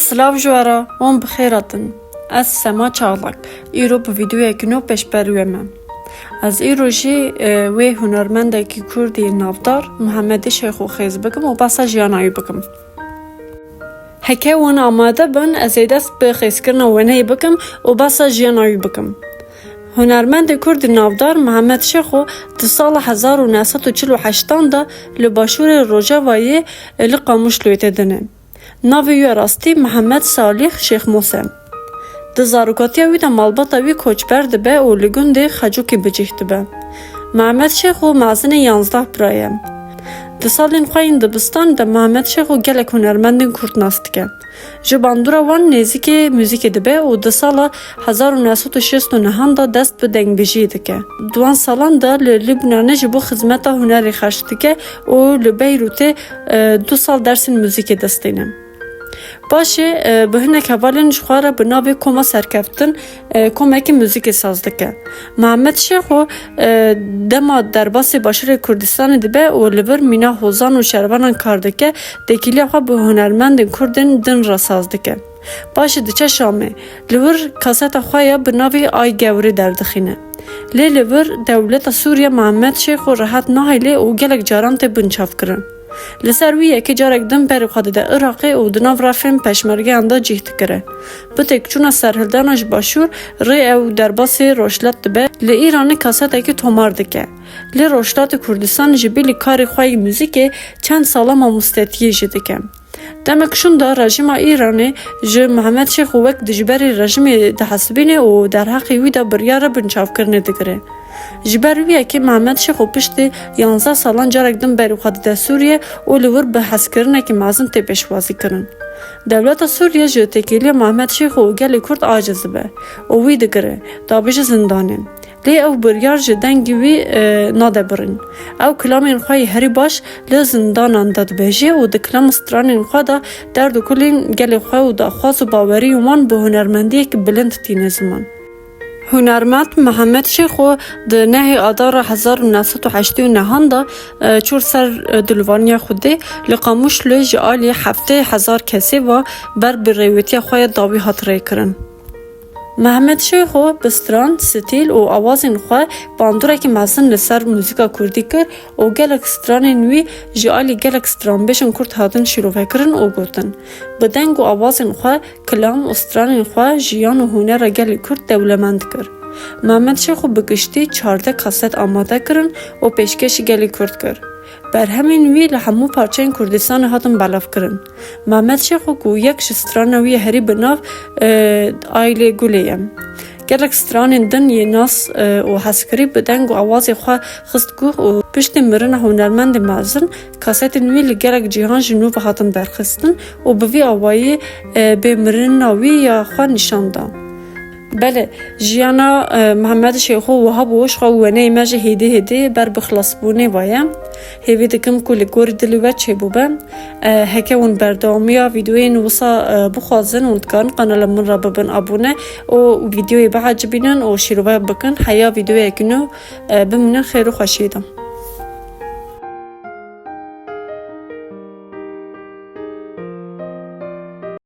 Slav jwara, on bixêratin. Ez Sema Çağlak. Îro bi vîdeoyekî nû pêşberûye me. Ez îro jî wê hunermendekî Kurdî navdar Muhammedê Şêxûxêz bikim û basa jiyana wî bikim. Heke wan amade bin ez ê dest bi xêzkirina weneyê bikim û basa jiyana wî bikim. Hunermendê Kurdî navdar Muhammed Şêxû di sala 1948 da li başûrê Rojavayê li Qamişloyê tê dine. Navê wî rastî Muhammed Salih Şêxmûs e. Di zarokatiya wî de malbata wî koçber dibe û li gundê Xecûkê bicih dibe. Muhammed Şêxû mezinê 11 bira ye. Di salên xwe yên dibistan de Muhammed Şêxû gelek hunermendên Kurd nas dike. Ji bandora wan nêzîkê muzîkê dibe û di sala 1969 da dest bi dengbêjiyê dike. Di wan salan da li Lübnanê ji bo xizmeta hunerê xerç dike û li Beyrûtê 2 sal dersên muzîkê destîne. Başê bi hinek hevalên ji xwe re bi navê Koma Serkeftin komekî muzîkê saz dike. Muhammed Şêxû dema derbasê başûrê Kurdistanê dibe û li vir mîna hozan û şervanan kar dike, tekîliya xwe bi hunermendên Kurdên din re saz dike. Başê diçe Şamê, li vir kaseta xwe ya bi navê Ay Gewrê derdixîne. Lê li vir dewleta Sûriye Muhammed Şêxû rehet nahêle û gelek caran tê binçavkirin. Li ser wî yekê carek din berê xwe dide Iraqê û di nav rafên peşmergeyan da cih dikire. Bi têkçûna serhildana ji başûr rê ew derbasê Rojlat dibe, li Îranê kasetekî tomar dike. Lê Rojlatê Kurdistanê ji bêlî karê xwe yê muzîkê çend sala mamostetiyê jî dike. Demek şun da rejima İranê ji Muhammed Şêxû wek dijberê rejimê dihesibîne û derheqê wî de biryara binçavkirinê digire. Ji ber wî yekê Muhammed Şêxû piştî 11 salan carek din berê xwe dide Sûriye û li wir bi hezkirinekî mezin tê pêşwazî kirin. Dewleta Sûriye ji tekîliya Muhammed Şêxû û gelê Kurd aciz dibe û wî digire, dabêje zindanê. Lê ew biryar ji dengê wî nadebirin. Ew kilamên xwe yê herî baş li zindanan de dibêje û di kilam stranên xwe de derd û kulên gelê xwe û daxwaz û bawerî wan bi hunermendiyekî bilind tîne ziman. Hunermend Muhammed Şêxû di nehê adara 1989 da çûr ser dilvaniya Xwedê li Qamişloyê ji aliyê 7,000 kesê ve ber bi rêwîtiya xwe ya dawî hat rêkirin. Muhammed Şêxû bi stran, stîl û awazên xwe bandorekî mezin li ser muzîka Kurdî kir û gelek stranên wî ji alî gelek stranbêjên Kurd hatin şîrovekirin û gotin. Bi deng û awazên xwe, kilam û stranên xwe jiyan û hunera gelê Kurd dewlemend kir. Muhammed Şêxû bi giştî 14 kaset amade kirin û pêşkêşî gelê Kurd kir. Berhemên wî li hemû parçeyên Kurdistanê hatin belavkirin. Muhammed Şêxû ku yek ji strana wî herî bi nav Aylêgulê ye. Gelek stranên din yê nas û hezkirî bi deng û awazê xwe xist guh û piştî mirina hunermendê mezin, kasetên wî li gelek cîhan ji nû hatin berxistin û bi vî awayî bê mirina wî ya xwe nîşan da. Bele, jiyana Muhammed Şêxû wiha bi weş xwe û weneyê me ji hêdî ber bi xilasbûnê vaye. Hêvî dikim ku li gorî dilê we çêbûbe. Heke hûn berdewamiya vîdeoyên wisa bixwazin hûn dikarin kanala min re bibin abone û vîdeoyê behecibînin û şîrove bikin. Heya vîdeoyekî nû bimînin xêr û xweşiyê de.